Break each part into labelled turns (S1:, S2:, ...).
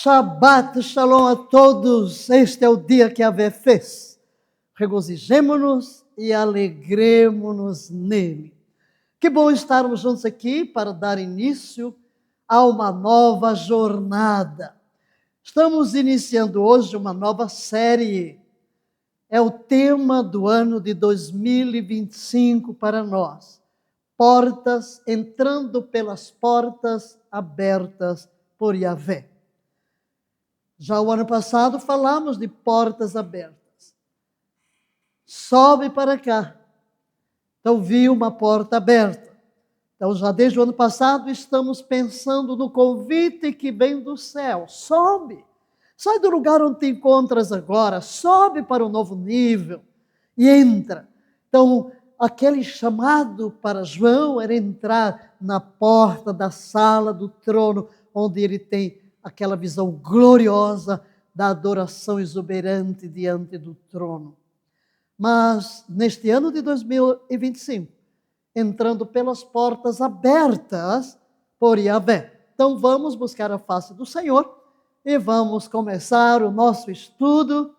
S1: Shabbat Shalom a todos. Este é o dia que Yahvé fez. Regozijemo-nos e alegremo-nos nele. Que bom estarmos juntos aqui para dar início a uma nova jornada. Estamos iniciando hoje uma nova série. É o tema do ano de 2025 para nós. Portas, entrando pelas portas abertas por Yahvé. Já o ano passado falamos de portas abertas. Sobe para cá. Então vi uma porta aberta. Então já desde o ano passado estamos pensando no convite que vem do céu. Sobe. Sai do lugar onde te encontras agora. Sobe para um novo nível. E entra. Então aquele chamado para João era entrar na porta da sala do trono, onde ele tem aquela visão gloriosa da adoração exuberante diante do trono. Mas neste ano de 2025, entrando pelas portas abertas por Yahvé. Então vamos buscar a face do Senhor e vamos começar o nosso estudo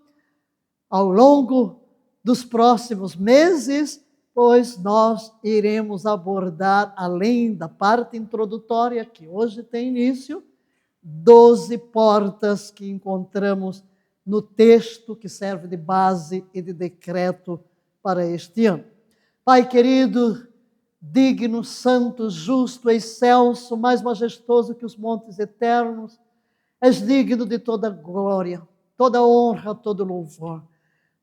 S1: ao longo dos próximos meses, pois nós iremos abordar, além da parte introdutória que hoje tem início, 12 portas que encontramos no texto que serve de base e de decreto para este ano. Pai querido, digno, santo, justo, excelso, mais majestoso que os montes eternos, és digno de toda glória, toda honra, todo louvor.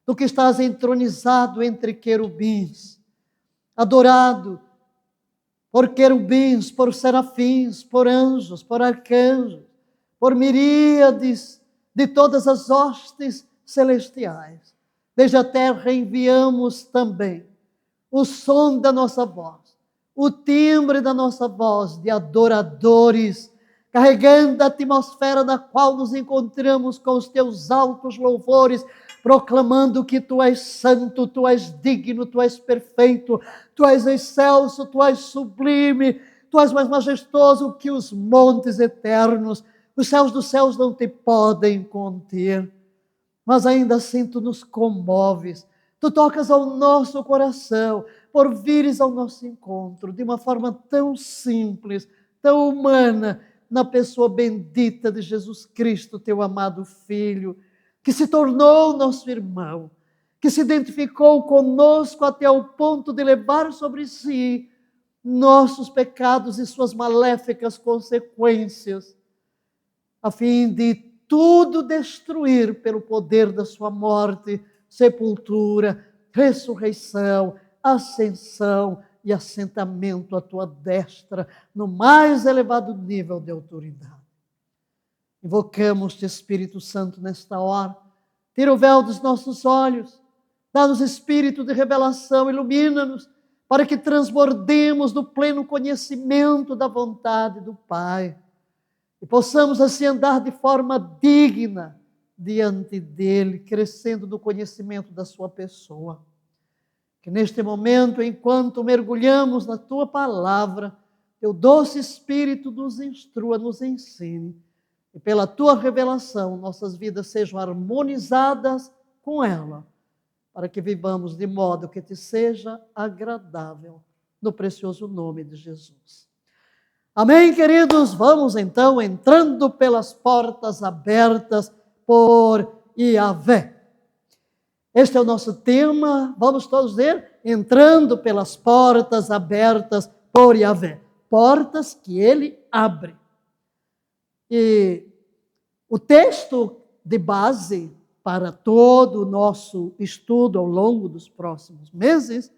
S1: Tu que estás entronizado entre querubins, adorado por querubins, por serafins, por anjos, por arcanjos, por miríades de todas as hostes celestiais. Desde a terra enviamos também o som da nossa voz, o timbre da nossa voz de adoradores, carregando a atmosfera na qual nos encontramos com os teus altos louvores, proclamando que tu és santo, tu és digno, tu és perfeito, tu és excelso, tu és sublime, tu és mais majestoso que os montes eternos. Os céus dos céus não te podem conter, mas ainda assim tu nos comoves, tu tocas ao nosso coração, por vires ao nosso encontro, de uma forma tão simples, tão humana, na pessoa bendita de Jesus Cristo, teu amado Filho, que se tornou nosso irmão, que se identificou conosco até o ponto de levar sobre si nossos pecados e suas maléficas consequências, a fim de tudo destruir pelo poder da sua morte, sepultura, ressurreição, ascensão e assentamento à tua destra, no mais elevado nível de autoridade. Invocamos-te, Espírito Santo, nesta hora. Tira o véu dos nossos olhos, dá-nos espírito de revelação, ilumina-nos, para que transbordemos do pleno conhecimento da vontade do Pai. E possamos assim andar de forma digna diante dele, crescendo no conhecimento da sua pessoa. Que neste momento, enquanto mergulhamos na tua palavra, teu doce Espírito nos instrua, nos ensine. E pela tua revelação, nossas vidas sejam harmonizadas com ela, para que vivamos de modo que te seja agradável, no precioso nome de Jesus. Amém, queridos? Vamos então entrando pelas portas abertas por Yahvé. Este é o nosso tema, vamos todos dizer, entrando pelas portas abertas por Yahvé. Portas que ele abre. E o texto de base para todo o nosso estudo ao longo dos próximos meses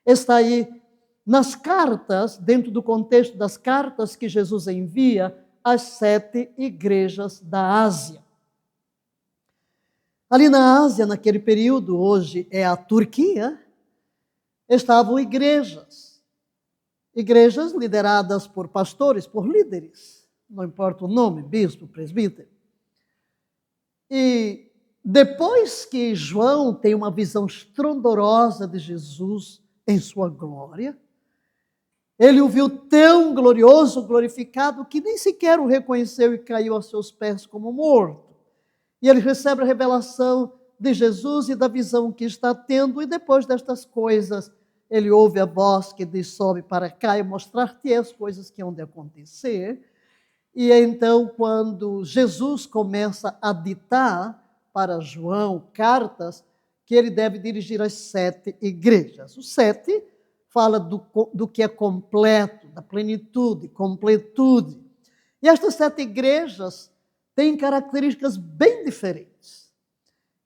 S1: está aí nas cartas, dentro do contexto das cartas que Jesus envia às 7 igrejas da Ásia. Ali na Ásia, naquele período, hoje é a Turquia, estavam igrejas lideradas por pastores, por líderes, não importa o nome, bispo, presbítero. E depois que João tem uma visão estrondorosa de Jesus em sua glória, Ele o viu tão glorioso, glorificado, que nem sequer o reconheceu e caiu aos seus pés como morto. E ele recebe a revelação de Jesus e da visão que está tendo, e depois destas coisas, ele ouve a voz que diz: sobe para cá e mostrar-te as coisas que hão de acontecer. E então, quando Jesus começa a ditar para João cartas que ele deve dirigir às 7 igrejas. O 7 fala do que é completo, da plenitude, completude. E estas 7 igrejas têm características bem diferentes.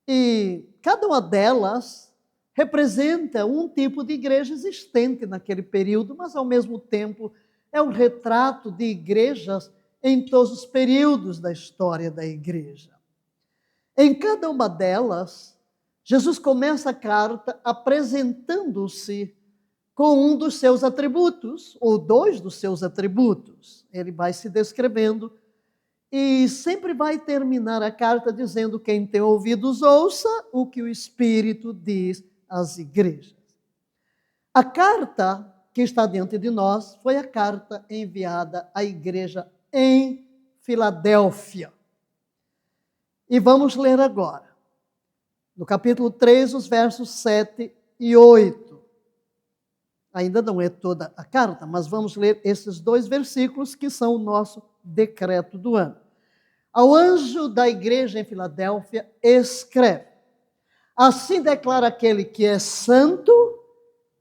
S1: E cada uma delas representa um tipo de igreja existente naquele período, mas ao mesmo tempo é um retrato de igrejas em todos os períodos da história da igreja. Em cada uma delas, Jesus começa a carta apresentando-se com um dos seus atributos, ou 2 dos seus atributos. Ele vai se descrevendo e sempre vai terminar a carta dizendo: quem tem ouvidos, ouça o que o Espírito diz às igrejas. A carta que está diante de nós foi a carta enviada à igreja em Filadélfia. E vamos ler agora, no capítulo 3, os versos 7 e 8. Ainda não é toda a carta, mas vamos ler esses 2 versículos que são o nosso decreto do ano. Ao anjo da igreja em Filadélfia, escreve: assim declara aquele que é santo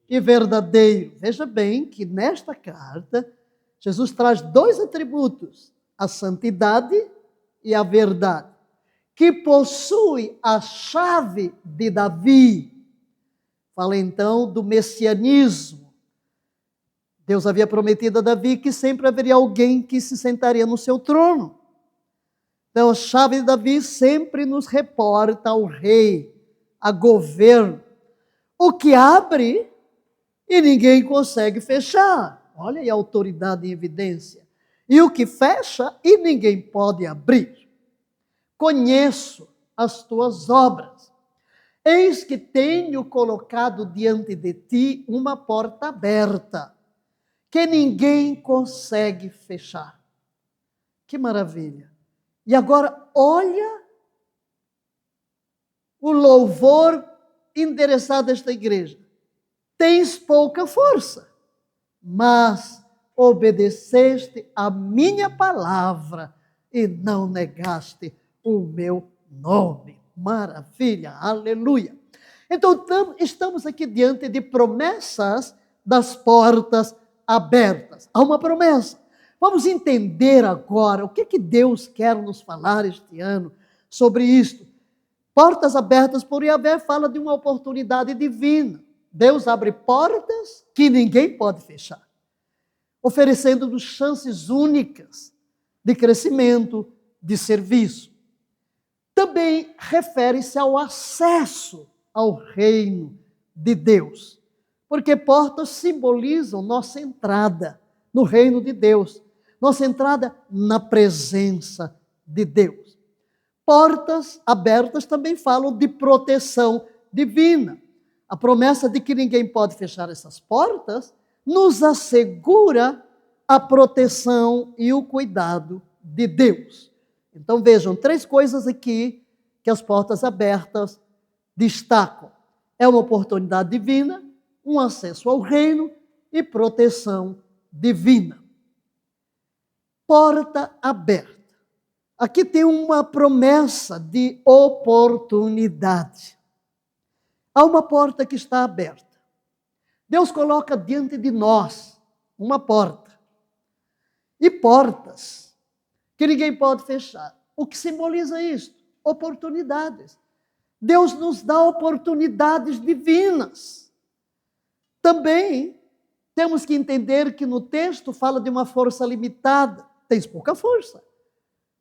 S1: e verdadeiro. Veja bem que nesta carta, Jesus traz 2 atributos: a santidade e a verdade, que possui a chave de Davi. Fala então do messianismo. Deus havia prometido a Davi que sempre haveria alguém que se sentaria no seu trono. Então, a chave de Davi sempre nos reporta ao rei, a governo. O que abre e ninguém consegue fechar. Olha aí a autoridade em evidência. E o que fecha e ninguém pode abrir. Conheço as tuas obras. Eis que tenho colocado diante de ti uma porta aberta, que ninguém consegue fechar. Que maravilha! E agora, olha o louvor endereçado a esta igreja. Tens pouca força, mas obedeceste a minha palavra e não negaste o meu nome. Maravilha, aleluia. Então, estamos aqui diante de promessas das portas abertas. Há uma promessa. Vamos entender agora o que Deus quer nos falar este ano sobre isto. Portas abertas por Yahvé fala de uma oportunidade divina. Deus abre portas que ninguém pode fechar, oferecendo-nos chances únicas de crescimento, de serviço. Também refere-se ao acesso ao reino de Deus, porque portas simbolizam nossa entrada no reino de Deus, nossa entrada na presença de Deus. Portas abertas também falam de proteção divina. A promessa de que ninguém pode fechar essas portas nos assegura a proteção e o cuidado de Deus. Então vejam, 3 coisas aqui que as portas abertas destacam. É uma oportunidade divina, um acesso ao reino e proteção divina. Porta aberta. Aqui tem uma promessa de oportunidade. Há uma porta que está aberta. Deus coloca diante de nós uma porta. E portas que ninguém pode fechar. O que simboliza isto? Oportunidades. Deus nos dá oportunidades divinas. Também temos que entender que no texto fala de uma força limitada. Tens pouca força.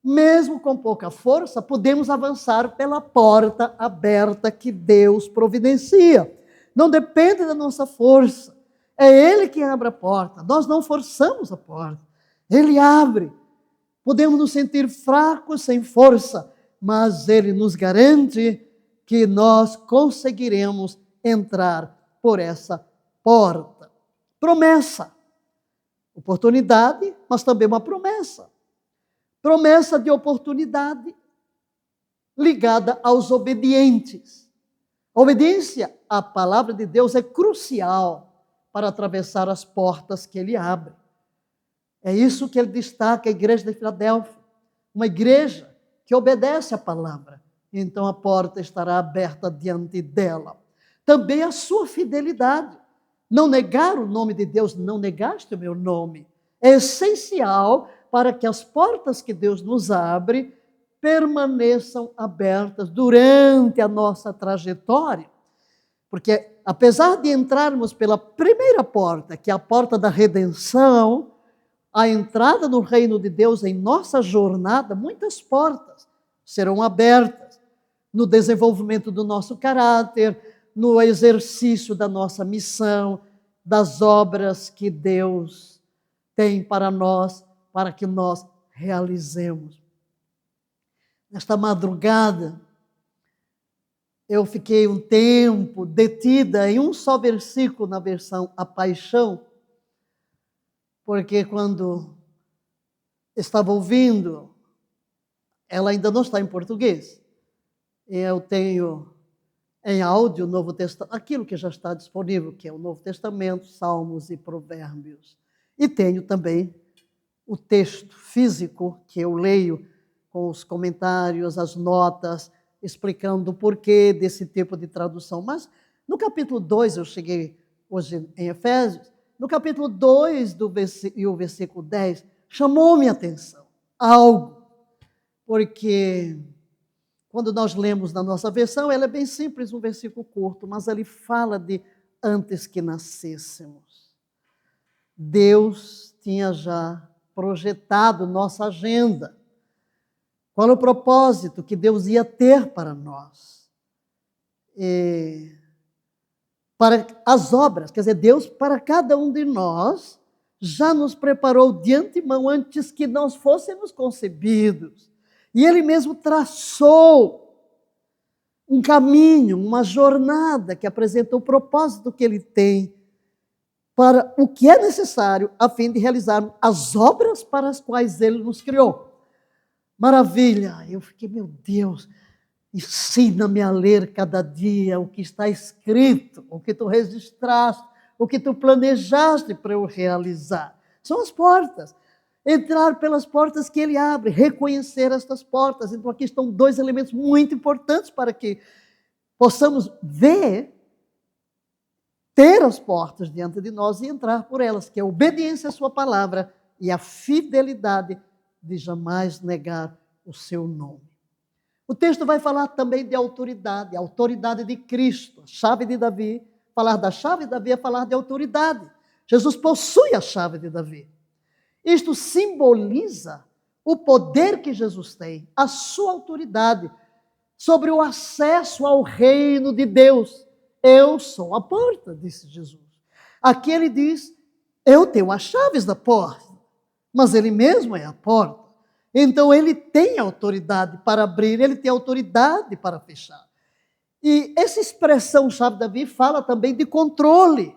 S1: Mesmo com pouca força, podemos avançar pela porta aberta que Deus providencia. Não depende da nossa força. É Ele que abre a porta. Nós não forçamos a porta. Ele abre. Podemos nos sentir fracos, sem força, mas Ele nos garante que nós conseguiremos entrar por essa porta. Promessa. Oportunidade, mas também uma promessa. Promessa de oportunidade ligada aos obedientes. A obediência à palavra de Deus é crucial para atravessar as portas que ele abre. É isso que ele destaca a igreja de Filadélfia. Uma igreja que obedece à palavra. Então a porta estará aberta diante dela. Também a sua fidelidade. Não negar o nome de Deus, não negaste o meu nome. É essencial para que as portas que Deus nos abre permaneçam abertas durante a nossa trajetória. Porque apesar de entrarmos pela primeira porta, que é a porta da redenção, a entrada no reino de Deus em nossa jornada, muitas portas serão abertas no desenvolvimento do nosso caráter, no exercício da nossa missão, das obras que Deus tem para nós, para que nós realizemos. Nesta madrugada, eu fiquei um tempo detida em um só versículo na versão A Paixão, porque quando estava ouvindo, ela ainda não está em português. Eu tenho em áudio o Novo Testamento, aquilo que já está disponível, que é o Novo Testamento, Salmos e Provérbios. E tenho também o texto físico que eu leio com os comentários, as notas, explicando o porquê desse tipo de tradução. Mas no capítulo 2, eu cheguei hoje em Efésios, no capítulo 2 e o versículo 10, chamou-me a atenção algo, porque quando nós lemos na nossa versão, ela é bem simples, um versículo curto, mas ele fala de antes que nascêssemos. Deus tinha já projetado nossa agenda. Qual o propósito que Deus ia ter para nós? Para as obras, quer dizer, Deus para cada um de nós já nos preparou de antemão antes que nós fôssemos concebidos. E Ele mesmo traçou um caminho, uma jornada que apresenta o propósito que Ele tem para o que é necessário a fim de realizarmos as obras para as quais Ele nos criou. Maravilha! Eu fiquei, meu Deus, ensina-me a ler cada dia o que está escrito, o que tu registraste, o que tu planejaste para eu realizar. São as portas. Entrar pelas portas que ele abre, reconhecer estas portas. Então aqui estão dois elementos muito importantes para que possamos ver, ter as portas diante de nós e entrar por elas, que é a obediência à sua palavra e a fidelidade de jamais negar o seu nome. O texto vai falar também de autoridade, a autoridade de Cristo, a chave de Davi. Falar da chave de Davi é falar de autoridade. Jesus possui a chave de Davi. Isto simboliza o poder que Jesus tem, a sua autoridade sobre o acesso ao reino de Deus. Eu sou a porta, disse Jesus. Aqui ele diz, eu tenho as chaves da porta, mas ele mesmo é a porta. Então ele tem autoridade para abrir, ele tem autoridade para fechar. E essa expressão chave de Davi fala também de controle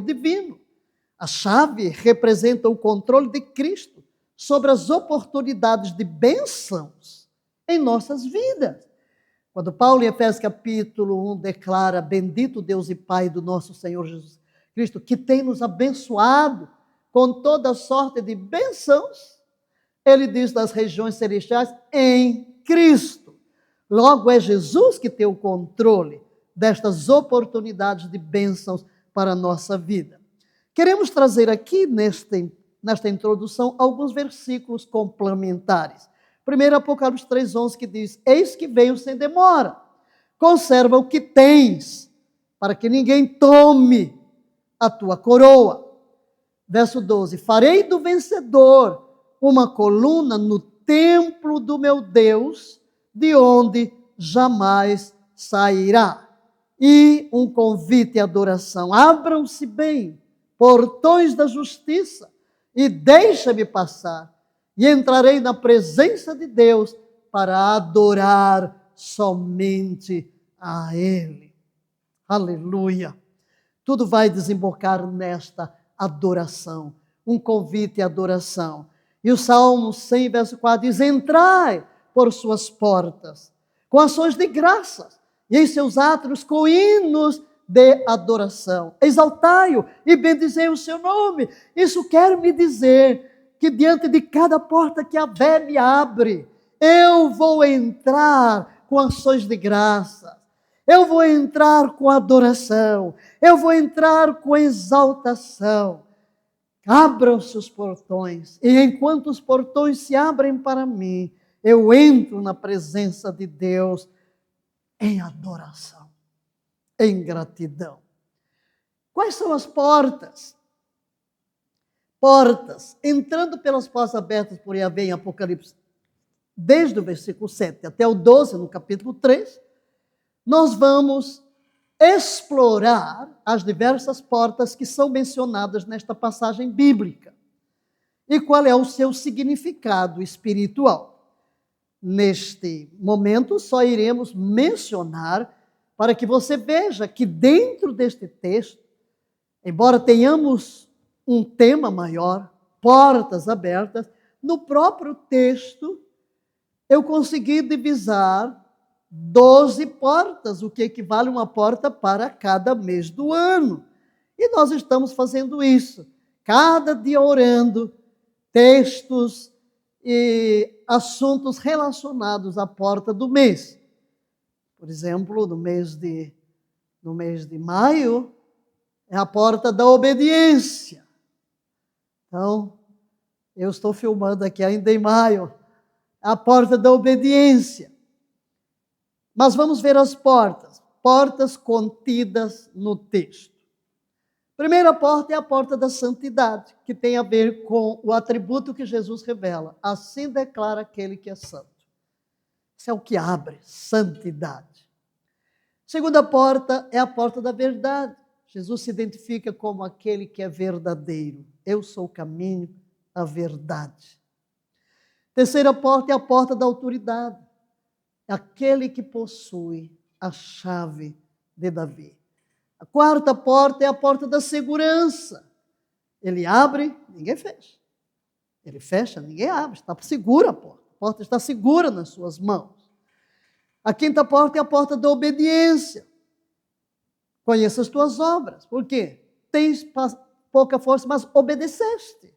S1: divino. A chave representa o controle de Cristo sobre as oportunidades de bênçãos em nossas vidas. Quando Paulo, em Efésios capítulo 1, declara, bendito Deus e Pai do nosso Senhor Jesus Cristo, que tem nos abençoado com toda sorte de bênçãos, ele diz das regiões celestiais, em Cristo. Logo é Jesus que tem o controle destas oportunidades de bênçãos para a nossa vida. Queremos trazer aqui, nesta introdução, alguns versículos complementares. Primeiro, Apocalipse 3,11, que diz, eis que venho sem demora, conserva o que tens, para que ninguém tome a tua coroa. Verso 12, farei do vencedor uma coluna no templo do meu Deus, de onde jamais sairá. E um convite à adoração, abram-se bem, portões da justiça, e deixa-me passar, e entrarei na presença de Deus para adorar somente a Ele. Aleluia! Tudo vai desembocar nesta adoração. um convite à adoração. E o Salmo 100, verso 4 diz: entrai por suas portas, com ações de graças, e em seus átrios com hinos de adoração. Exaltai-o e bendizei o seu nome. Isso quer me dizer que diante de cada porta que Yahvé me abre, eu vou entrar com ações de graça. Eu vou entrar com adoração. Eu vou entrar com exaltação. Abram-se os portões. E enquanto os portões se abrem para mim, eu entro na presença de Deus em adoração, em gratidão. Quais são as portas? Portas, entrando pelas portas abertas por Yahvé em Apocalipse, desde o versículo 7 até o 12, no capítulo 3, nós vamos explorar as diversas portas que são mencionadas nesta passagem bíblica. E qual é o seu significado espiritual? Neste momento, só iremos mencionar para que você veja que dentro deste texto, embora tenhamos um tema maior, portas abertas, no próprio texto eu consegui divisar 12 portas, o que equivale a uma porta para cada mês do ano. E nós estamos fazendo isso, cada dia orando, textos e assuntos relacionados à porta do mês. Por exemplo, no mês de maio, é a porta da obediência. Então, eu estou filmando aqui ainda em maio, a porta da obediência. Mas vamos ver as portas contidas no texto. A primeira porta é a porta da santidade, que tem a ver com o atributo que Jesus revela. Assim declara aquele que é santo. Isso é o que abre, santidade. A segunda porta é a porta da verdade. Jesus se identifica como aquele que é verdadeiro. Eu sou o caminho, a verdade. A terceira porta é a porta da autoridade. Aquele que possui a chave de Davi. A quarta porta é a porta da segurança. Ele abre, ninguém fecha. Ele fecha, ninguém abre. Está segura a porta. A porta está segura nas suas mãos. A quinta porta é a porta da obediência. Conheça as tuas obras. Por quê? Tens pouca força, mas obedeceste.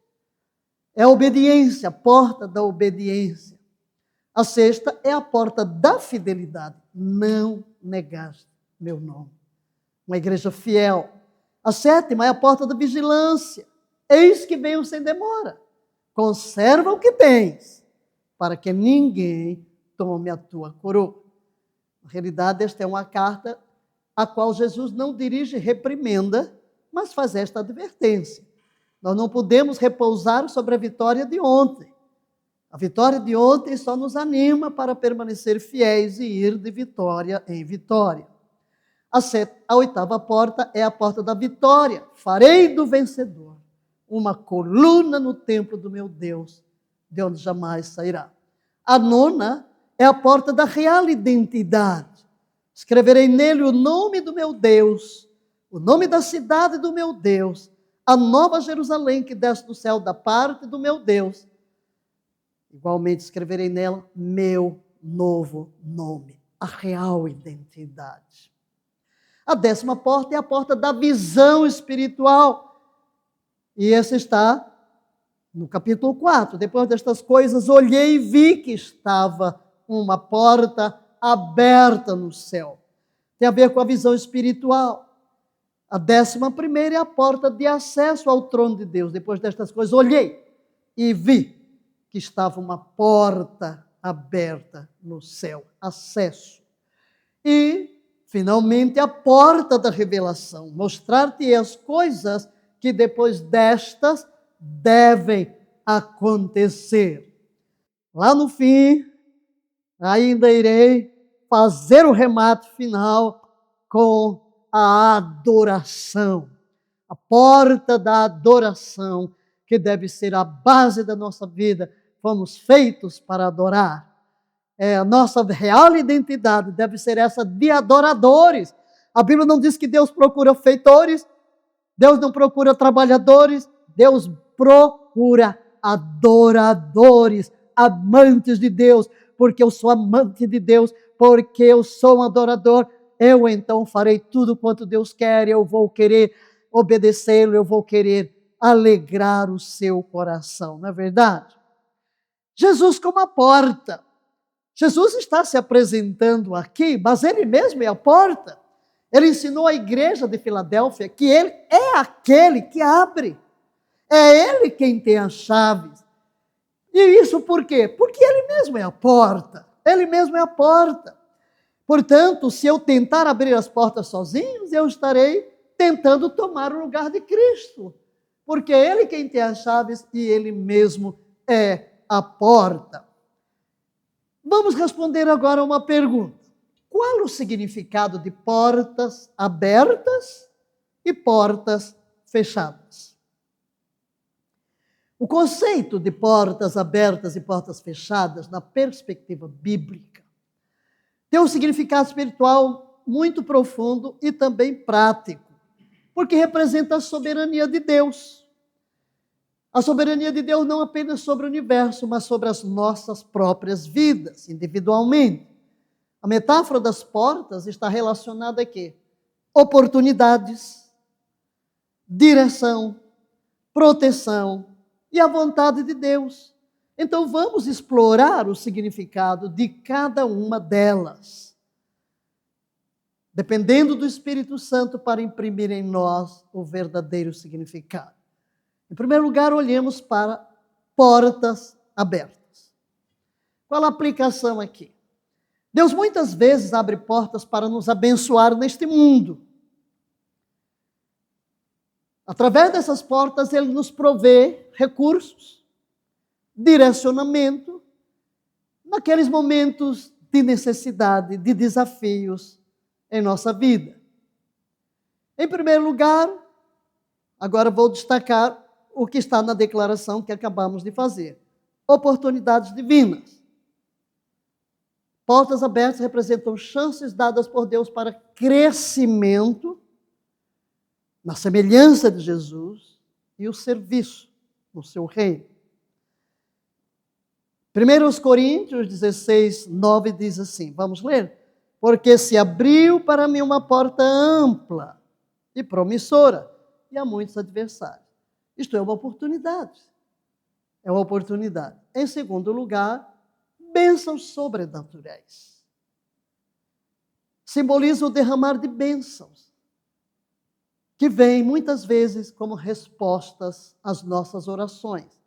S1: É a obediência, a porta da obediência. A sexta é a porta da fidelidade. Não negaste meu nome. Uma igreja fiel. A sétima é a porta da vigilância. Eis que venho sem demora. Conserva o que tens, para que ninguém tome a tua coroa. Na realidade, esta é uma carta a qual Jesus não dirige reprimenda, mas faz esta advertência. Nós não podemos repousar sobre a vitória de ontem. A vitória de ontem só nos anima para permanecer fiéis e ir de vitória em vitória. A oitava porta é a porta da vitória. Farei do vencedor uma coluna no templo do meu Deus, de onde jamais sairá. A nona é a porta da real identidade. Escreverei nele o nome do meu Deus, o nome da cidade do meu Deus, a nova Jerusalém que desce do céu da parte do meu Deus. Igualmente escreverei nela meu novo nome, a real identidade. A décima porta é a porta da visão espiritual. E essa está no capítulo 4. Depois destas coisas, olhei e vi que estava uma porta aberta no céu. Tem a ver com a visão espiritual. A 11ª é a porta de acesso ao trono de Deus. Depois destas coisas, olhei e vi que estava uma porta aberta no céu. Acesso. E, finalmente, a porta da revelação. Mostrar-te as coisas que depois destas devem acontecer. Lá no fim, ainda irei fazer o remate final com a adoração. A porta da adoração, que deve ser a base da nossa vida. Fomos feitos para adorar. A nossa real identidade deve ser essa de adoradores. A Bíblia não diz que Deus procura feitores, Deus não procura trabalhadores, Deus procura adoradores, amantes de Deus, porque eu sou amante de Deus, porque eu sou um adorador, eu então farei tudo quanto Deus quer, eu vou querer obedecê-lo, eu vou querer alegrar o seu coração, não é verdade? Jesus como a porta. Jesus está se apresentando aqui, mas ele mesmo é a porta. Ele ensinou à igreja de Filadélfia que ele é aquele que abre. É ele quem tem as chaves. E isso por quê? Porque ele mesmo é a porta. Ele mesmo é a porta. Portanto, se eu tentar abrir as portas sozinho, eu estarei tentando tomar o lugar de Cristo. Porque é ele quem tem as chaves e ele mesmo é a porta. Vamos responder agora uma pergunta. Qual o significado de portas abertas e portas fechadas? O conceito de portas abertas e portas fechadas, na perspectiva bíblica, tem um significado espiritual muito profundo e também prático, porque representa a soberania de Deus. A soberania de Deus não apenas sobre o universo, mas sobre as nossas próprias vidas, individualmente. A metáfora das portas está relacionada a quê? Oportunidades, direção, proteção e a vontade de Deus. Então vamos explorar o significado de cada uma delas, dependendo do Espírito Santo para imprimir em nós o verdadeiro significado. Em primeiro lugar, olhemos para portas abertas. Qual a aplicação aqui? Deus muitas vezes abre portas para nos abençoar neste mundo. Através dessas portas, Ele nos provê recursos, direcionamento, naqueles momentos de necessidade, de desafios em nossa vida. Em primeiro lugar, agora vou destacar o que está na declaração que acabamos de fazer. Oportunidades divinas. Portas abertas representam chances dadas por Deus para crescimento na semelhança de Jesus e o serviço no seu reino. 1 Coríntios 16, 9 diz assim, vamos ler? Porque se abriu para mim uma porta ampla e promissora, e há muitos adversários. Isto é uma oportunidade. É uma oportunidade. Em segundo lugar, bênçãos sobrenaturais. Simboliza o derramar de bênçãos, que vem muitas vezes como respostas às nossas orações.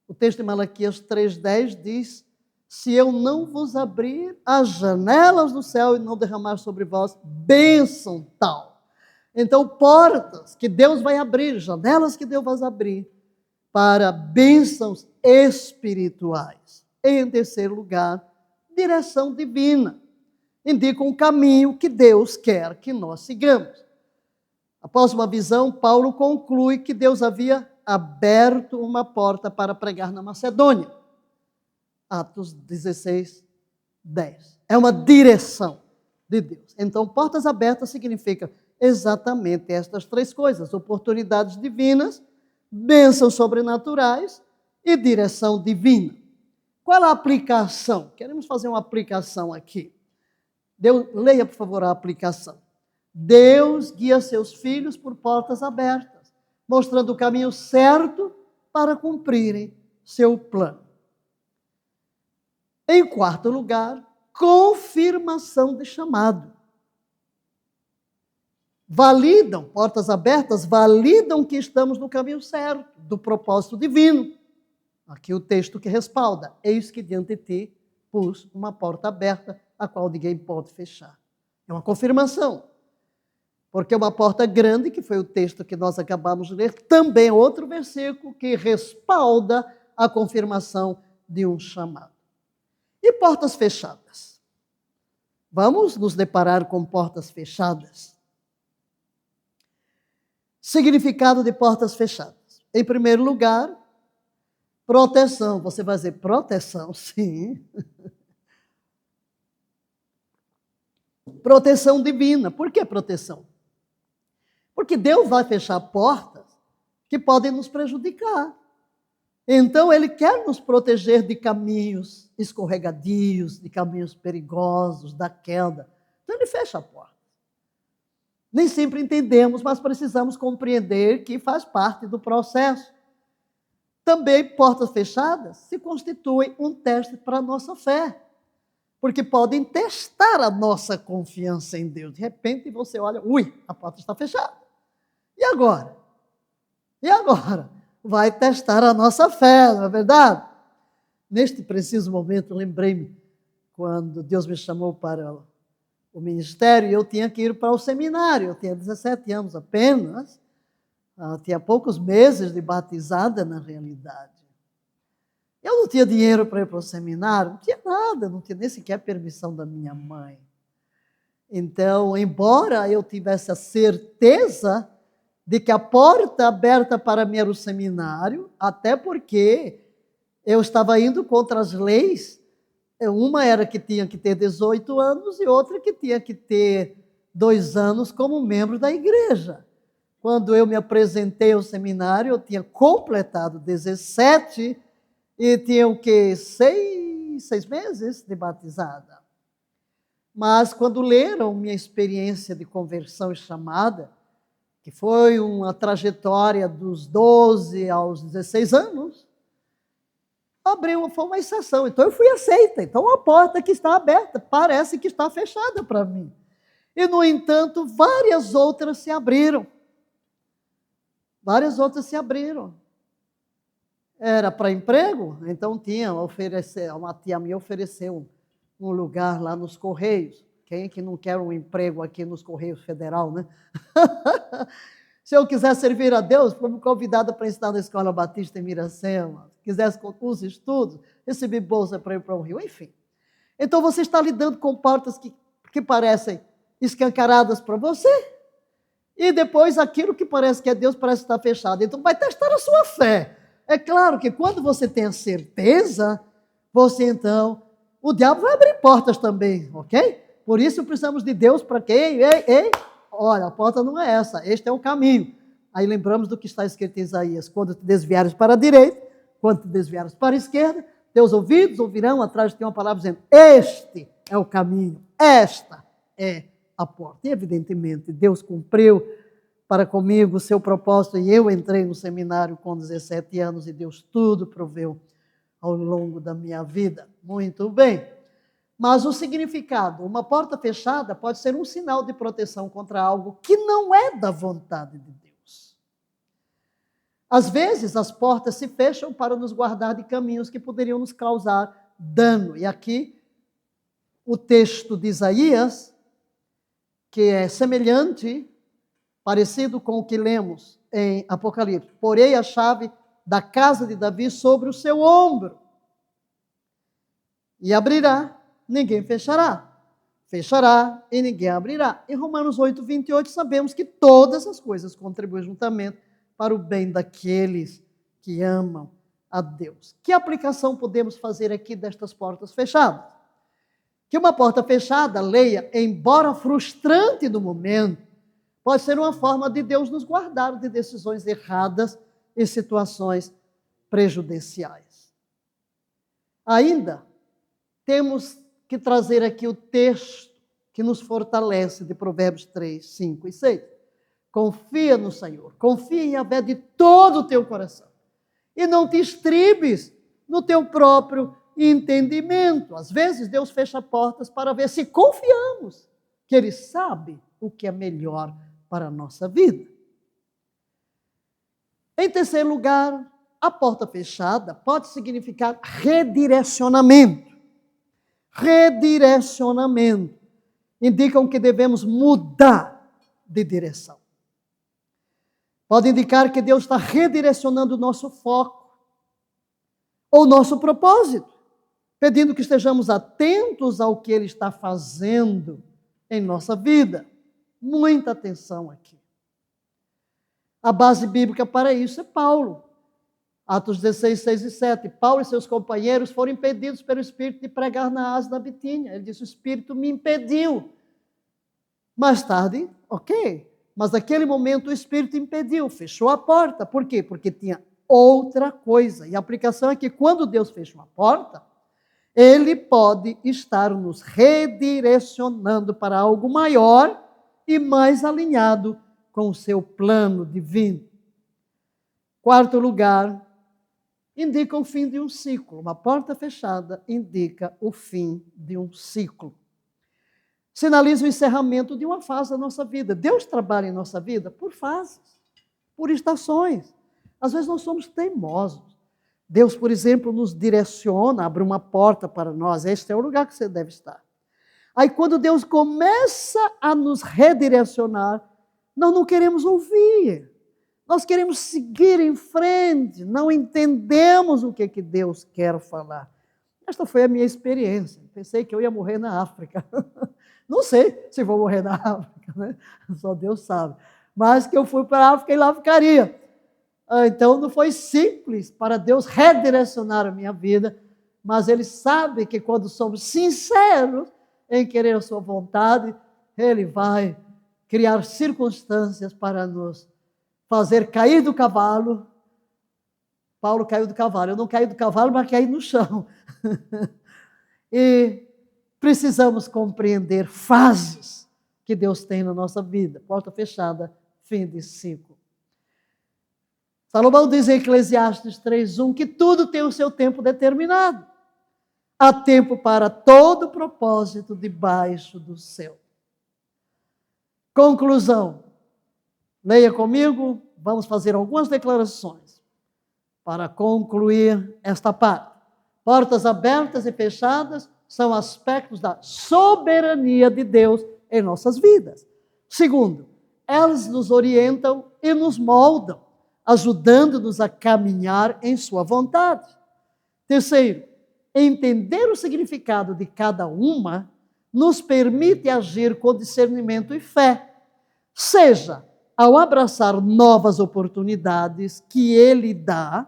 S1: O texto de Malaquias 3,10 diz, se eu não vos abrir as janelas do céu e não derramar sobre vós bênção tal. Então, portas que Deus vai abrir, janelas que Deus vai abrir, para bênçãos espirituais. Em terceiro lugar, direção divina. Indica um caminho que Deus quer que nós sigamos. Após uma visão, Paulo conclui que Deus havia aberto uma porta para pregar na Macedônia. Atos 16, 10. É uma direção de Deus. Então, portas abertas significa exatamente estas três coisas: oportunidades divinas, bênçãos sobrenaturais e direção divina. Qual a aplicação? Queremos fazer uma aplicação aqui. Leia, por favor, a aplicação. Deus guia seus filhos por portas abertas, mostrando o caminho certo para cumprirem seu plano. Em quarto lugar, confirmação de chamado. Validam, portas abertas, validam que estamos no caminho certo, do propósito divino. Aqui o texto que respalda. Eis que diante de ti pus uma porta aberta, a qual ninguém pode fechar. É uma confirmação. Porque uma porta grande, que foi o texto que nós acabamos de ler, também é outro versículo que respalda a confirmação de um chamado. E portas fechadas? Vamos nos deparar com portas fechadas. Significado de portas fechadas. Em primeiro lugar, proteção. Você vai dizer, proteção? Sim. Proteção divina. Por que proteção? Porque Deus vai fechar portas que podem nos prejudicar. Então, Ele quer nos proteger de caminhos escorregadios, de caminhos perigosos, da queda. Então, Ele fecha a porta. Nem sempre entendemos, mas precisamos compreender que faz parte do processo. Também, portas fechadas se constituem um teste para a nossa fé, porque podem testar a nossa confiança em Deus. De repente, você olha, a porta está fechada. E agora? E agora? Vai testar a nossa fé, não é verdade? Neste preciso momento, lembrei-me quando Deus me chamou para o ministério, eu tinha que ir para o seminário. Eu tinha 17 anos apenas, tinha poucos meses de batizada na realidade. Eu não tinha dinheiro para ir para o seminário, não tinha nada, não tinha nem sequer permissão da minha mãe. Então, embora eu tivesse a certeza de que a porta aberta para mim era o seminário, até porque eu estava indo contra as leis. Uma era que tinha que ter 18 anos e outra que tinha que ter 2 anos como membro da igreja. Quando eu me apresentei ao seminário, eu tinha completado 17 e tinha o quê? 6 meses de batizada. Mas quando leram minha experiência de conversão e chamada, que foi uma trajetória dos 12 aos 16 anos, foi uma exceção. Então eu fui aceita. Então a porta que está aberta parece que está fechada para mim. E, no entanto, várias outras se abriram. Várias outras se abriram. Era para emprego, então uma tia minha ofereceu um lugar lá nos Correios. Quem é que não quer um emprego aqui nos Correios Federal, né? Se eu quiser servir a Deus, fui convidada para ensinar na Escola Batista em Miracema. Se quisesse os estudos, recebi bolsa para ir para o Rio, enfim. Então você está lidando com portas que parecem escancaradas para você, e depois aquilo que parece que é Deus parece estar fechado. Então vai testar a sua fé. É claro que quando você tem a certeza, o diabo vai abrir portas também, ok? Por isso precisamos de Deus para quem? Olha, a porta não é essa, este é o caminho. Aí lembramos do que está escrito em Isaías: quando te desviares para a direita, quando te desviares para a esquerda, teus ouvidos ouvirão, atrás de ti uma palavra dizendo: este é o caminho, esta é a porta. E evidentemente Deus cumpriu para comigo o seu propósito, e eu entrei no seminário com 17 anos e Deus tudo proveu ao longo da minha vida. Muito bem. Mas o significado, uma porta fechada pode ser um sinal de proteção contra algo que não é da vontade de Deus. Às vezes, as portas se fecham para nos guardar de caminhos que poderiam nos causar dano. E aqui, o texto de Isaías, que é semelhante, parecido com o que lemos em Apocalipse: porei a chave da casa de Davi sobre o seu ombro, e abrirá, ninguém fechará. Fechará e ninguém abrirá. Em Romanos 8, 28, sabemos que todas as coisas contribuem juntamente para o bem daqueles que amam a Deus. Que aplicação podemos fazer aqui destas portas fechadas? Que uma porta fechada, leia, embora frustrante no momento, pode ser uma forma de Deus nos guardar de decisões erradas e situações prejudiciais. Ainda temos que trazer aqui o texto que nos fortalece, de Provérbios 3, 5 e 6. Confia no Senhor, confia em Yahvé de todo o teu coração, e não te estribes no teu próprio entendimento. Às vezes Deus fecha portas para ver se confiamos que Ele sabe o que é melhor para a nossa vida. Em terceiro lugar, a porta fechada pode significar redirecionamento. Redirecionamento. Indicam que devemos mudar de direção. Pode indicar que Deus está redirecionando o nosso foco ou nosso propósito, pedindo que estejamos atentos ao que Ele está fazendo em nossa vida. Muita atenção aqui. A base bíblica para isso é Paulo. Atos 16, 6 e 7. Paulo e seus companheiros foram impedidos pelo Espírito de pregar na Ásia da Bitínia. Ele disse: o Espírito me impediu. Mais tarde, ok, Mas naquele momento o Espírito impediu, fechou a porta. Por quê? Porque tinha outra coisa. E a aplicação é que quando Deus fecha uma porta, Ele pode estar nos redirecionando para algo maior e mais alinhado com o seu plano divino. Quarto lugar, indica o fim de um ciclo. Uma porta fechada indica o fim de um ciclo. Sinaliza o encerramento de uma fase da nossa vida. Deus trabalha em nossa vida por fases, por estações. Às vezes nós somos teimosos. Deus, por exemplo, nos direciona, abre uma porta para nós. Este é o lugar que você deve estar. Aí quando Deus começa a nos redirecionar, nós não queremos ouvir. Nós queremos seguir em frente. Não entendemos o que Deus quer falar. Esta foi a minha experiência. Pensei que eu ia morrer na África. Não sei se vou morrer na África, né? Só Deus sabe. Mas que eu fui para a África e lá ficaria. Então não foi simples para Deus redirecionar a minha vida, mas Ele sabe que quando somos sinceros em querer a sua vontade, Ele vai criar circunstâncias para nos fazer cair do cavalo. Paulo caiu do cavalo. Eu não caí do cavalo, mas caí no chão. E precisamos compreender fases que Deus tem na nossa vida. Porta fechada, fim de ciclo. Salomão diz em Eclesiastes 3:1 que tudo tem o seu tempo determinado. Há tempo para todo propósito debaixo do céu. Conclusão. Leia comigo, vamos fazer algumas declarações para concluir esta parte. Portas abertas e fechadas são aspectos da soberania de Deus em nossas vidas. Segundo, elas nos orientam e nos moldam, ajudando-nos a caminhar em sua vontade. Terceiro, entender o significado de cada uma nos permite agir com discernimento e fé, seja ao abraçar novas oportunidades que Ele dá,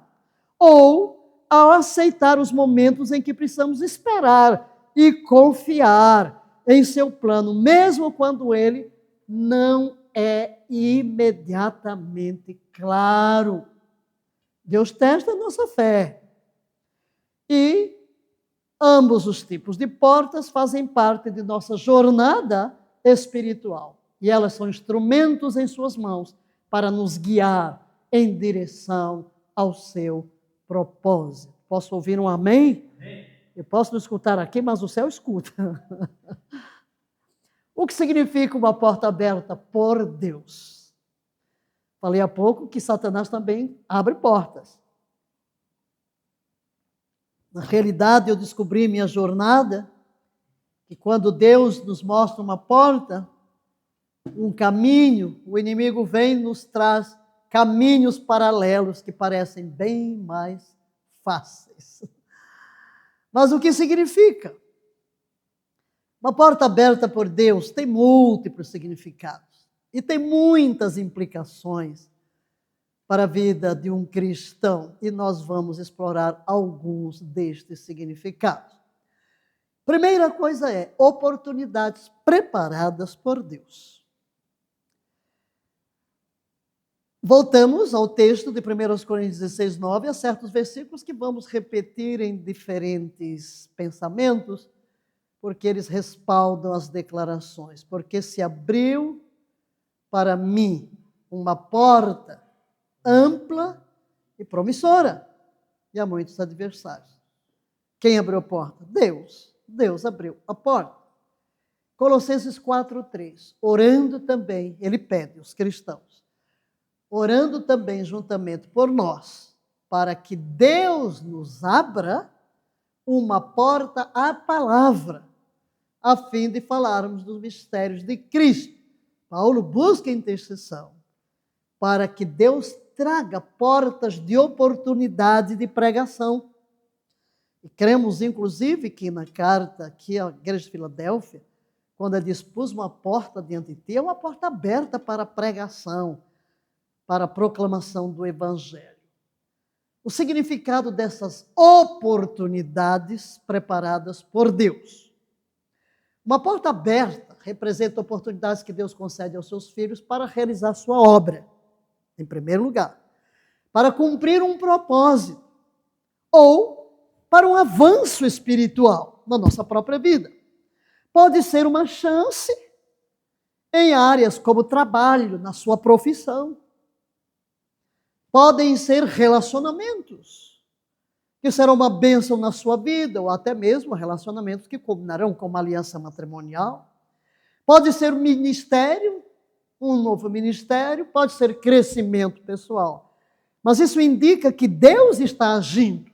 S1: ou ao aceitar os momentos em que precisamos esperar e confiar em seu plano, mesmo quando ele não é imediatamente claro. Deus testa a nossa fé. E ambos os tipos de portas fazem parte de nossa jornada espiritual. E elas são instrumentos em suas mãos para nos guiar em direção ao seu propósito. Posso ouvir um amém? Amém. Eu posso não escutar aqui, mas o céu escuta. O que significa uma porta aberta por Deus? Falei há pouco que Satanás também abre portas. Na realidade, eu descobri em minha jornada que quando Deus nos mostra uma porta, um caminho, o inimigo vem e nos traz caminhos paralelos que parecem bem mais fáceis. Mas o que significa? Uma porta aberta por Deus tem múltiplos significados e tem muitas implicações para a vida de um cristão, e nós vamos explorar alguns destes significados. Primeira coisa é oportunidades preparadas por Deus. Voltamos ao texto de 1 Coríntios 16:9, a certos versículos que vamos repetir em diferentes pensamentos, porque eles respaldam as declarações. Porque se abriu para mim uma porta ampla e promissora, e há muitos adversários. Quem abriu a porta? Deus. Deus abriu a porta. Colossenses 4:3, orando também, ele pede aos cristãos, orando também juntamente por nós, para que Deus nos abra uma porta à palavra, a fim de falarmos dos mistérios de Cristo. Paulo busca intercessão para que Deus traga portas de oportunidade de pregação. E cremos, inclusive, que na carta aqui à igreja de Filadélfia, quando ele diz, pus uma porta diante de ti, é uma porta aberta para a pregação, para a proclamação do Evangelho. O significado dessas oportunidades preparadas por Deus. Uma porta aberta representa oportunidades que Deus concede aos seus filhos para realizar sua obra, em primeiro lugar, para cumprir um propósito ou para um avanço espiritual na nossa própria vida. Pode ser uma chance em áreas como trabalho, na sua profissão. Podem ser relacionamentos que serão uma bênção na sua vida, ou até mesmo relacionamentos que combinarão com uma aliança matrimonial. Pode ser um ministério, um novo ministério, pode ser crescimento pessoal. Mas isso indica que Deus está agindo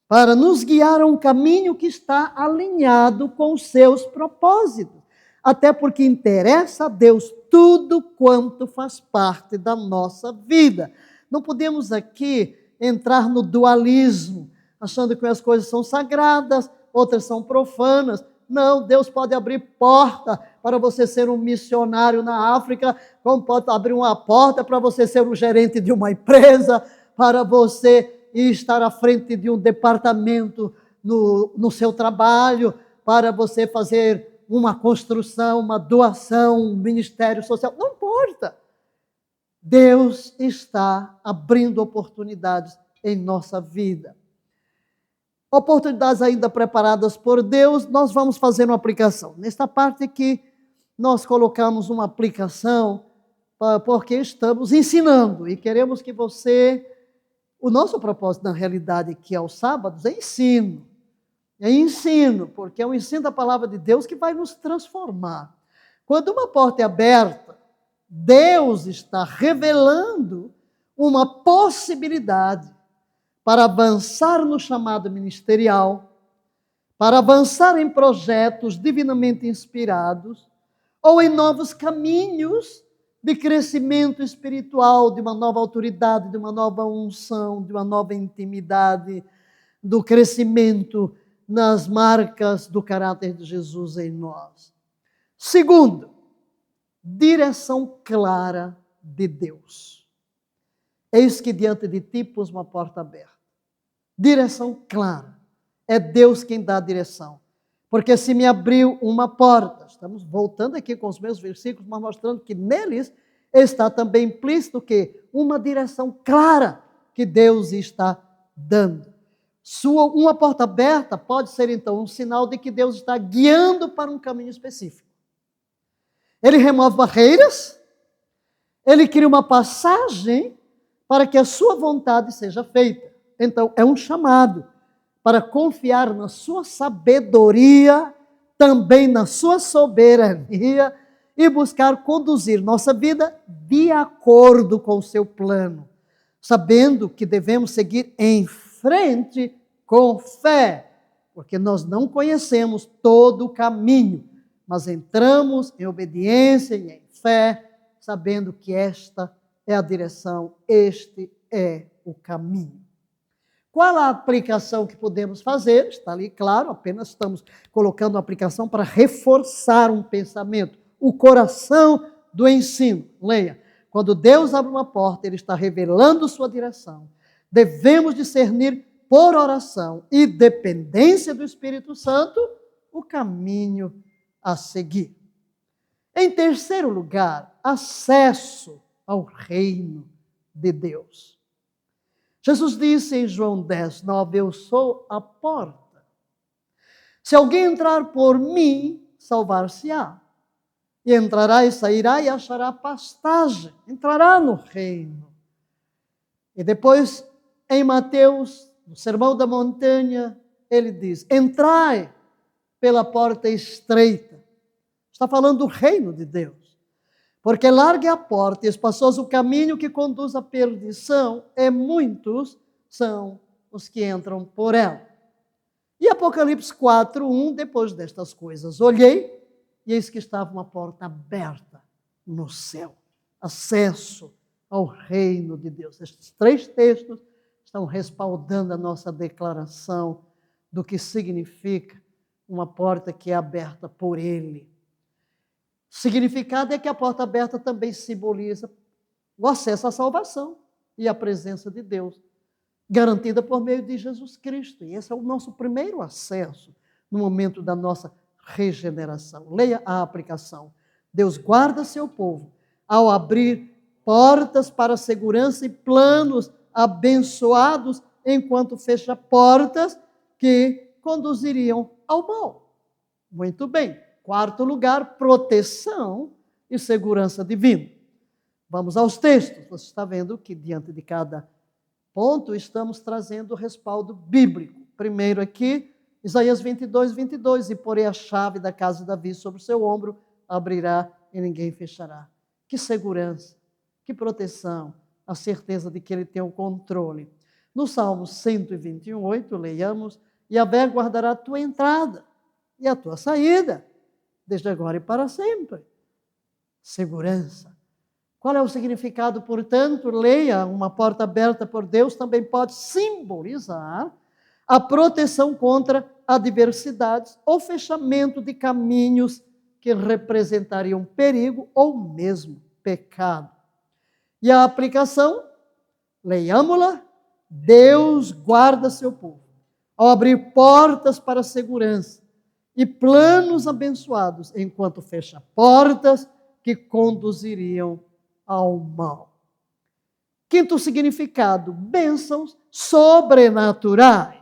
S1: para nos guiar a um caminho que está alinhado com os seus propósitos. Até porque interessa a Deus tudo quanto faz parte da nossa vida. Não podemos aqui entrar no dualismo, achando que as coisas são sagradas, outras são profanas. Não, Deus pode abrir porta para você ser um missionário na África, como pode abrir uma porta para você ser um gerente de uma empresa, para você estar à frente de um departamento no seu trabalho, para você fazer uma construção, uma doação, um ministério social. Não importa. Deus está abrindo oportunidades em nossa vida. Oportunidades ainda preparadas por Deus, nós vamos fazer uma aplicação. Nesta parte aqui, nós colocamos uma aplicação porque estamos ensinando e queremos que você... O nosso propósito, na realidade, aqui aos sábados, é ensino. É ensino, porque é o ensino da palavra de Deus que vai nos transformar. Quando uma porta é aberta, Deus está revelando uma possibilidade para avançar no chamado ministerial, para avançar em projetos divinamente inspirados, ou em novos caminhos de crescimento espiritual, de uma nova autoridade, de uma nova unção, de uma nova intimidade, do crescimento nas marcas do caráter de Jesus em nós. Segundo, direção clara de Deus. Eis que diante de ti pus uma porta aberta. Direção clara. É Deus quem dá a direção. Porque se me abriu uma porta, estamos voltando aqui com os meus versículos, mas mostrando que neles está também implícito que uma direção clara que Deus está dando. Uma porta aberta pode ser então um sinal de que Deus está guiando para um caminho específico. Ele remove barreiras, ele cria uma passagem para que a sua vontade seja feita. Então é um chamado para confiar na sua sabedoria, também na sua soberania e buscar conduzir nossa vida de acordo com o seu plano, sabendo que devemos seguir em frente com fé, porque nós não conhecemos todo o caminho, mas entramos em obediência e em fé, sabendo que esta é a direção, este é o caminho. Qual a aplicação que podemos fazer? Está ali claro, apenas estamos colocando uma aplicação para reforçar um pensamento, o coração do ensino. Leia, quando Deus abre uma porta, Ele está revelando sua direção. Devemos discernir por oração e dependência do Espírito Santo o caminho a seguir. Em terceiro lugar, acesso ao reino de Deus. Jesus disse em João 10, 9, eu sou a porta. Se alguém entrar por mim, salvar-se-á. E entrará e sairá e achará pastagem. Entrará no reino. E depois, em Mateus, no Sermão da Montanha, ele diz, entrai pela porta estreita. Está falando do reino de Deus. Porque larga a porta e espaçoso o caminho que conduz à perdição, e muitos são os que entram por ela. E Apocalipse 4:1, depois destas coisas, olhei, e eis que estava uma porta aberta no céu. Acesso ao reino de Deus. Estes três textos estão respaldando a nossa declaração do que significa uma porta que é aberta por Ele. Significado é que a porta aberta também simboliza o acesso à salvação e à presença de Deus, garantida por meio de Jesus Cristo. E esse é o nosso primeiro acesso no momento da nossa regeneração. Leia a aplicação. Deus guarda seu povo ao abrir portas para segurança e planos abençoados, enquanto fecha portas que conduziriam ao mal. Muito bem. Quarto lugar, proteção e segurança divina. Vamos aos textos. Você está vendo que diante de cada ponto estamos trazendo o respaldo bíblico. Primeiro aqui, Isaías 22, 22. E porei a chave da casa de Davi sobre o seu ombro, abrirá e ninguém fechará. Que segurança, que proteção, a certeza de que ele tem o controle. No Salmo 121, 8, leiamos: Yahvé guardará a tua entrada e a tua saída, desde agora e para sempre. Segurança. Qual é o significado, portanto? Leia, uma porta aberta por Deus também pode simbolizar a proteção contra adversidades ou fechamento de caminhos que representariam perigo ou mesmo pecado. E a aplicação, leiamo-la: Deus guarda seu povo ao abrir portas para a segurança e planos abençoados, enquanto fecha portas que conduziriam ao mal. Quinto significado, bênçãos sobrenaturais.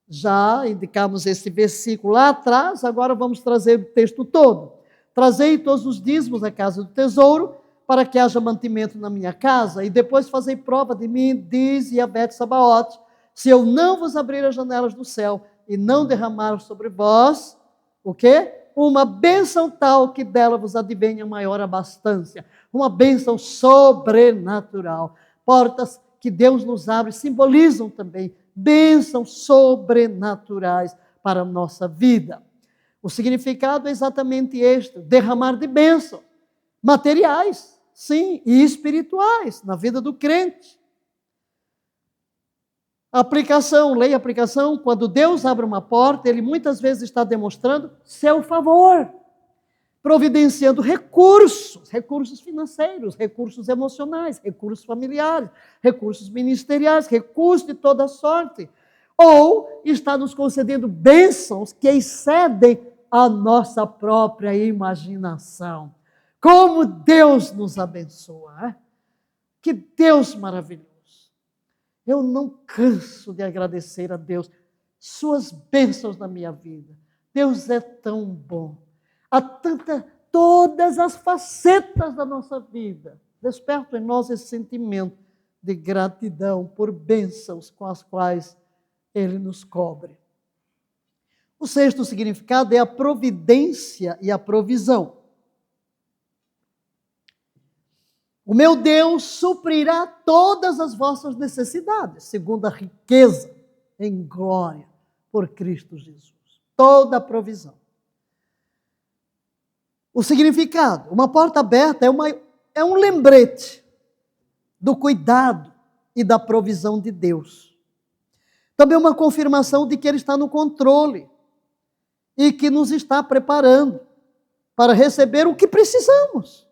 S1: Já indicamos esse versículo lá atrás, agora vamos trazer o texto todo. Trazei todos os dízimos à casa do tesouro, para que haja mantimento na minha casa, e depois fazei prova de mim, diz Yahvé Tsabaote, se eu não vos abrir as janelas do céu e não derramar sobre vós, o quê? Uma bênção tal que dela vos advenha maior abastança. Uma bênção sobrenatural. Portas que Deus nos abre simbolizam também bênçãos sobrenaturais para a nossa vida. O significado é exatamente este: derramar de bênçãos materiais, sim, e espirituais na vida do crente. Aplicação, leia a aplicação. Quando Deus abre uma porta, Ele muitas vezes está demonstrando seu favor, providenciando recursos financeiros, recursos emocionais, recursos familiares, recursos ministeriais, recursos de toda sorte. Ou está nos concedendo bênçãos que excedem a nossa própria imaginação. Como Deus nos abençoa, hein? Que Deus maravilhoso. Eu não canso de agradecer a Deus suas bênçãos na minha vida. Deus é tão bom. Há todas as facetas da nossa vida. Desperta em nós esse sentimento de gratidão por bênçãos com as quais Ele nos cobre. O sexto significado é a providência e a provisão. O meu Deus suprirá todas as vossas necessidades, segundo a riqueza em glória por Cristo Jesus. Toda a provisão. O significado, uma porta aberta é um lembrete do cuidado e da provisão de Deus. Também uma confirmação de que Ele está no controle e que nos está preparando para receber o que precisamos.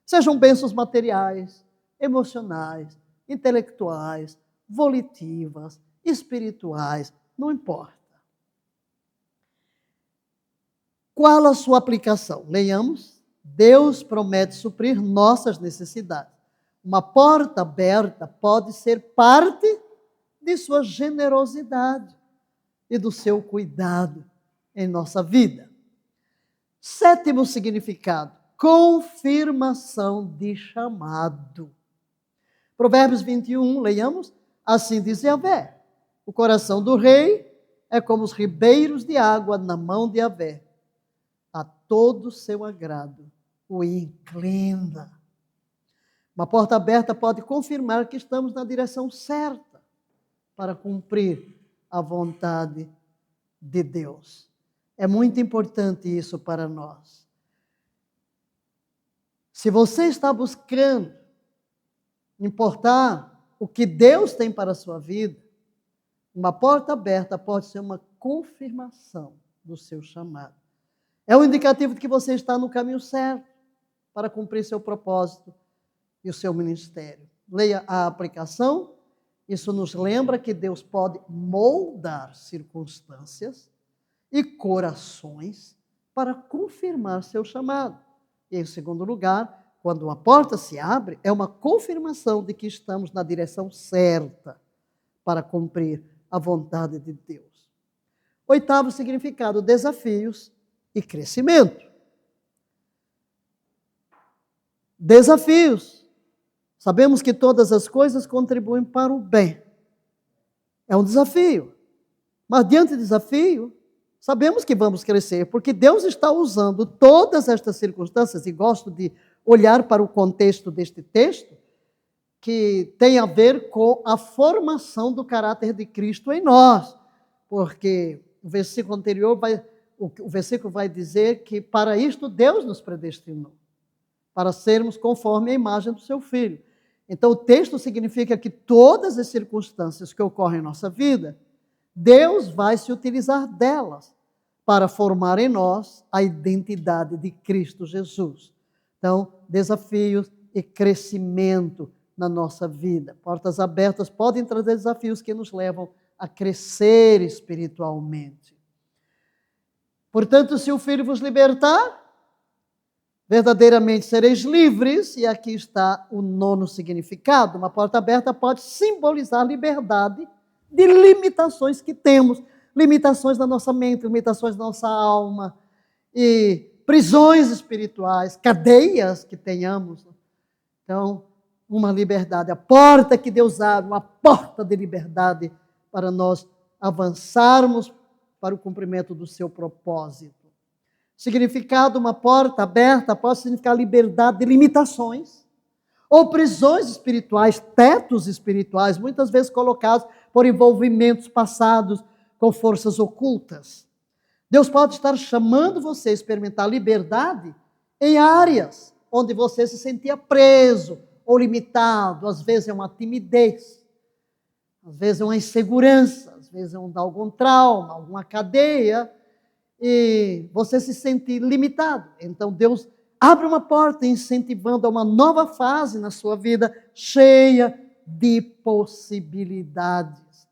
S1: Sejam bênçãos materiais, emocionais, intelectuais, volitivas, espirituais, não importa. Qual a sua aplicação? Leiamos. Deus promete suprir nossas necessidades. Uma porta aberta pode ser parte de sua generosidade e do seu cuidado em nossa vida. Sétimo significado: confirmação de chamado. Provérbios 21, leiamos. Assim diz Yahvé: o coração do rei é como os ribeiros de água na mão de Yahvé. A todo seu agrado o inclina. Uma porta aberta pode confirmar que estamos na direção certa para cumprir a vontade de Deus. É muito importante isso para nós. Se você está buscando importar o que Deus tem para a sua vida, uma porta aberta pode ser uma confirmação do seu chamado. É um indicativo de que você está no caminho certo para cumprir seu propósito e o seu ministério. Leia a aplicação. Isso nos lembra que Deus pode moldar circunstâncias e corações para confirmar seu chamado. E, em segundo lugar, quando uma porta se abre, é uma confirmação de que estamos na direção certa para cumprir a vontade de Deus. Oitavo significado, desafios e crescimento. Desafios. Sabemos que todas as coisas contribuem para o bem. É um desafio. Mas diante do desafio, sabemos que vamos crescer, porque Deus está usando todas estas circunstâncias, e gosto de olhar para o contexto deste texto, que tem a ver com a formação do caráter de Cristo em nós. Porque o versículo anterior o versículo vai dizer que para isto Deus nos predestinou, para sermos conforme a imagem do seu Filho. Então o texto significa que todas as circunstâncias que ocorrem em nossa vida, Deus vai se utilizar delas para formar em nós a identidade de Cristo Jesus. Então, desafios e crescimento na nossa vida. Portas abertas podem trazer desafios que nos levam a crescer espiritualmente. Portanto, se o Filho vos libertar, verdadeiramente sereis livres, e aqui está o nono significado. Uma porta aberta pode simbolizar liberdade de limitações que temos, limitações da nossa mente, limitações da nossa alma, e prisões espirituais, cadeias que tenhamos. Então, uma liberdade, a porta que Deus abre, uma porta de liberdade para nós avançarmos para o cumprimento do seu propósito. Significado, uma porta aberta pode significar liberdade de limitações, ou prisões espirituais, tetos espirituais, muitas vezes colocados por envolvimentos passados com forças ocultas. Deus pode estar chamando você a experimentar liberdade em áreas onde você se sentia preso ou limitado. Às vezes é uma timidez, às vezes é uma insegurança, às vezes é algum trauma, alguma cadeia, e você se sente limitado. Então Deus abre uma porta incentivando a uma nova fase na sua vida, cheia de possibilidades.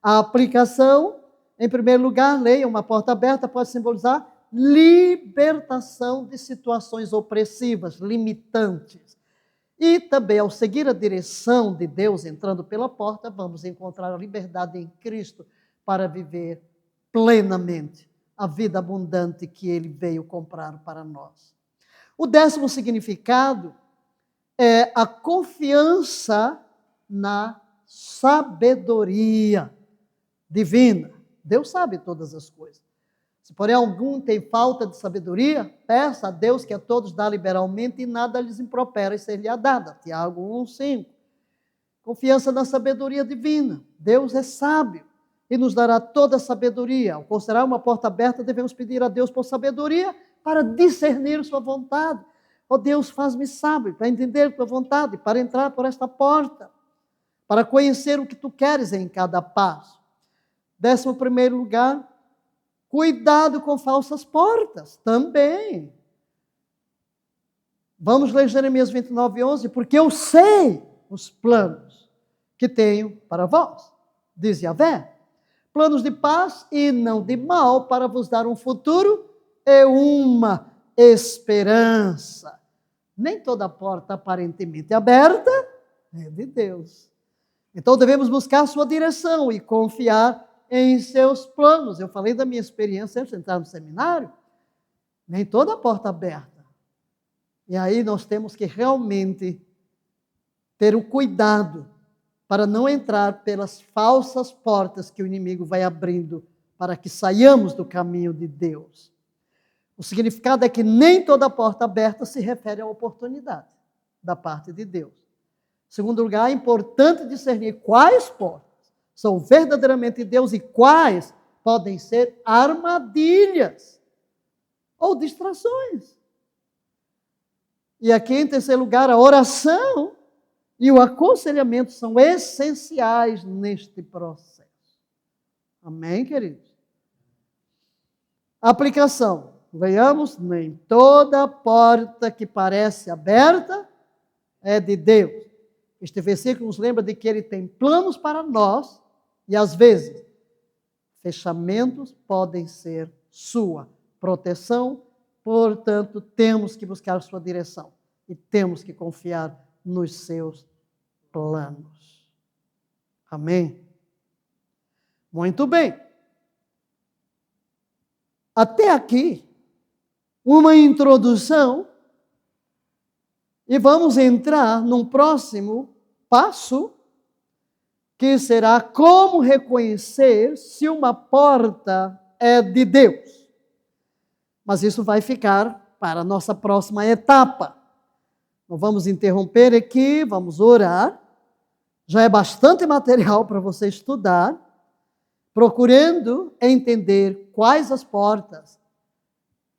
S1: A aplicação, em primeiro lugar, leia, uma porta aberta pode simbolizar libertação de situações opressivas, limitantes. E também, ao seguir a direção de Deus, entrando pela porta, vamos encontrar a liberdade em Cristo para viver plenamente a vida abundante que Ele veio comprar para nós. O 10º significado é a confiança na sabedoria divina. Deus sabe todas as coisas. Se porém algum tem falta de sabedoria, peça a Deus que a todos dá liberalmente e nada lhes impropera e ser-lhe-á dada. Tiago 1:5. Confiança na sabedoria divina. Deus é sábio e nos dará toda a sabedoria. Ao considerar uma porta aberta, devemos pedir a Deus por sabedoria para discernir sua vontade. Ó Deus, faz-me sábio para entender tua vontade, para entrar por esta porta, para conhecer o que tu queres em cada passo. 11º lugar, cuidado com falsas portas, também. Vamos ler Jeremias 29:11, porque eu sei os planos que tenho para vós, diz Yahvé, planos de paz e não de mal, para vos dar um futuro e uma esperança. Nem toda porta aparentemente aberta é de Deus. Então devemos buscar a sua direção e confiar em seus planos. Eu falei da minha experiência antes de entrar no seminário, nem toda porta aberta. E aí nós temos que realmente ter o cuidado para não entrar pelas falsas portas que o inimigo vai abrindo para que saiamos do caminho de Deus. O significado é que nem toda porta aberta se refere à oportunidade da parte de Deus. Em segundo lugar, é importante discernir quais portas são verdadeiramente Deus e quais podem ser armadilhas ou distrações. E aqui, em terceiro lugar, a oração e o aconselhamento são essenciais neste processo. Amém, queridos? Aplicação. Leiamos, nem toda porta que parece aberta é de Deus. Este versículo nos lembra de que Ele tem planos para nós e, às vezes, Fechamentos podem ser sua proteção, portanto, temos que buscar sua direção e temos que confiar nos seus planos. Amém? Muito bem. Até aqui, uma introdução, e vamos entrar num próximo passo, que será como reconhecer se uma porta é de Deus. Mas isso vai ficar para a nossa próxima etapa. Não vamos interromper aqui, vamos orar. Já é bastante material para você estudar, procurando entender quais as portas,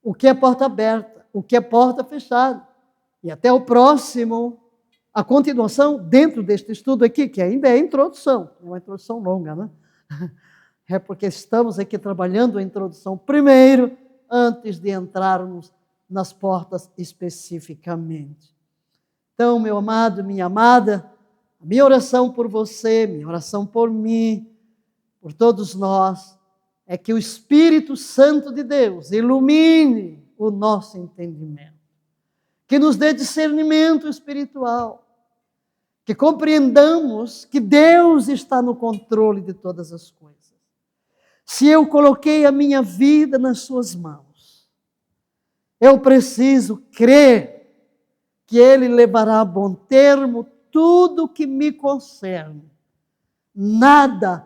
S1: o que é porta aberta, o que é porta fechada. E até o próximo, a continuação dentro deste estudo aqui, que ainda é a introdução, é uma introdução longa, né? É porque estamos aqui trabalhando a introdução primeiro, antes de entrarmos nas portas especificamente. Então, meu amado, minha amada, a minha oração por você, minha oração por mim, por todos nós, é que o Espírito Santo de Deus ilumine o nosso entendimento, que nos dê discernimento espiritual, que compreendamos que Deus está no controle de todas as coisas. Se eu coloquei a minha vida nas suas mãos, eu preciso crer que Ele levará a bom termo tudo que me concerne. Nada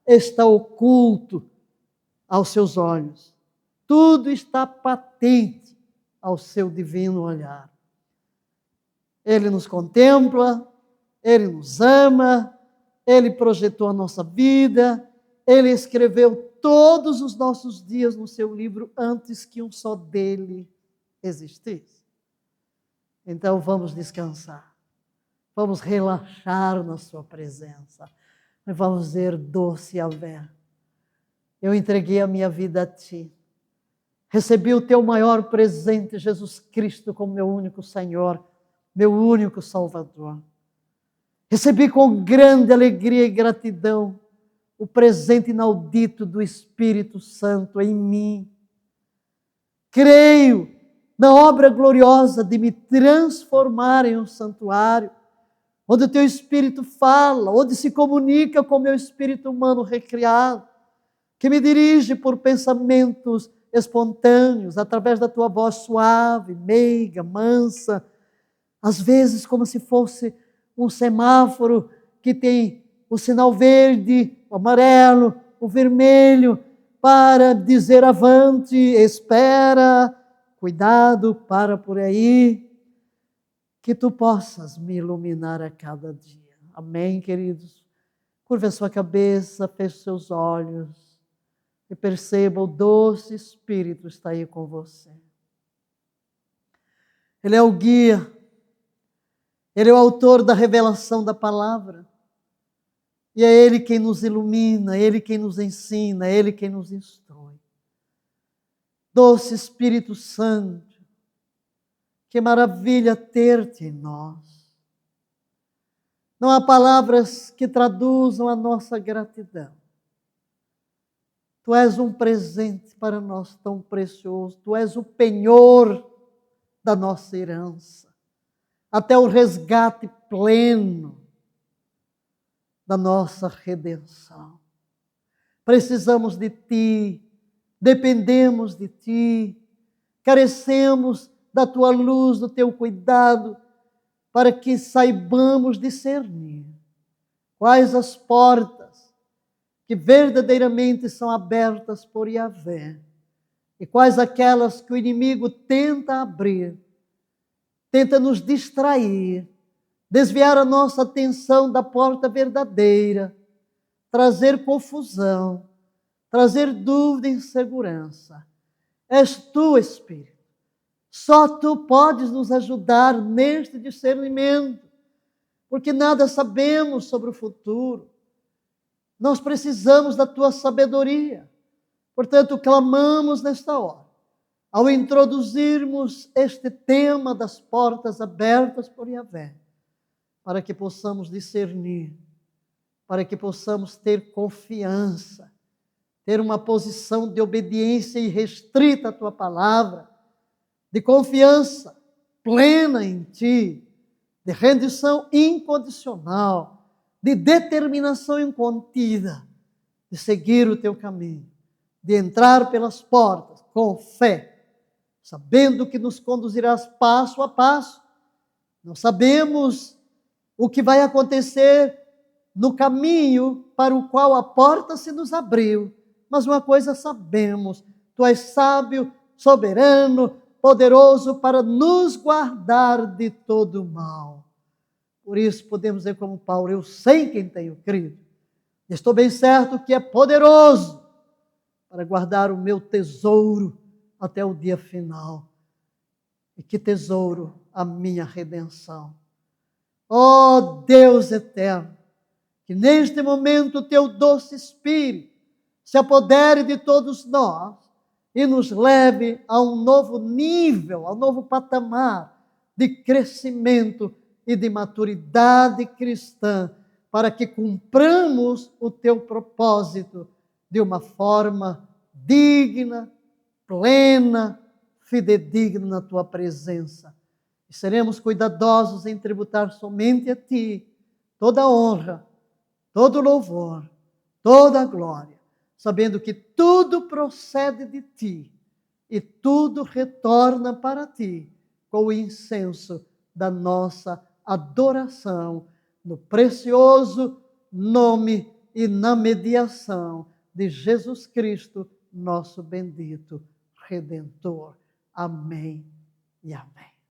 S1: está oculto aos seus olhos. Tudo está patente ao seu divino olhar. Ele nos contempla, Ele nos ama, Ele projetou a nossa vida, Ele escreveu todos os nossos dias no seu livro antes que um só dele existisse. Então vamos descansar, vamos relaxar na sua presença, e vamos dizer: doce Yahvé, eu entreguei a minha vida a Ti, recebi o Teu maior presente, Jesus Cristo, como meu único Senhor, meu único Salvador. Recebi com grande alegria e gratidão o presente inaudito do Espírito Santo em mim. Creio na obra gloriosa de me transformar em um santuário, onde o Teu Espírito fala, onde se comunica com o meu espírito humano recriado, que me dirige por pensamentos espontâneos, através da Tua voz suave, meiga, mansa, às vezes como se fosse um semáforo que tem o sinal verde, o amarelo, o vermelho, para dizer avante, espera, cuidado, para por aí, que Tu possas me iluminar a cada dia. Amém, queridos? Curva a sua cabeça, feche seus olhos e perceba: o doce Espírito está aí com você. Ele é o guia, Ele é o autor da revelação da palavra. E é Ele quem nos ilumina, é Ele quem nos ensina, é Ele quem nos instrui. Doce Espírito Santo, que maravilha ter-te em nós. Não há palavras que traduzam a nossa gratidão. Tu és um presente para nós tão precioso, Tu és o penhor da nossa herança, até o resgate pleno da nossa redenção. Precisamos de Ti, dependemos de Ti, carecemos da Tua luz, do Teu cuidado, para que saibamos discernir quais as portas que verdadeiramente são abertas por Yahvé e quais aquelas que o inimigo tenta abrir, tenta nos distrair, desviar a nossa atenção da porta verdadeira, trazer confusão, trazer dúvida e insegurança. És Tu, Espírito. Só Tu podes nos ajudar neste discernimento, porque nada sabemos sobre o futuro. Nós precisamos da Tua sabedoria. Portanto, clamamos nesta hora, ao introduzirmos este tema das portas abertas por Yahvé, para que possamos discernir, para que possamos ter confiança, ter uma posição de obediência irrestrita à tua palavra, de confiança plena em ti, de rendição incondicional, de determinação incontida, de seguir o teu caminho, de entrar pelas portas com fé, sabendo que nos conduzirás passo a passo. Não sabemos o que vai acontecer no caminho para o qual a porta se nos abriu, mas uma coisa sabemos: tu és sábio, soberano, poderoso para nos guardar de todo mal. Por isso podemos dizer como Paulo: eu sei quem tenho crido, estou bem certo que é poderoso para guardar o meu tesouro até o dia final. E que tesouro? A minha redenção. Ó Deus eterno, que neste momento o teu doce Espírito se apodere de todos nós e nos leve a um novo nível, a um novo patamar de crescimento e de maturidade cristã, para que cumpramos o teu propósito de uma forma digna, plena, fidedigna na tua presença. E seremos cuidadosos em tributar somente a ti toda a honra, todo o louvor, toda a glória, sabendo que tudo procede de ti e tudo retorna para ti com o incenso da nossa adoração, no precioso nome e na mediação de Jesus Cristo, nosso bendito Redentor. Amém e amém.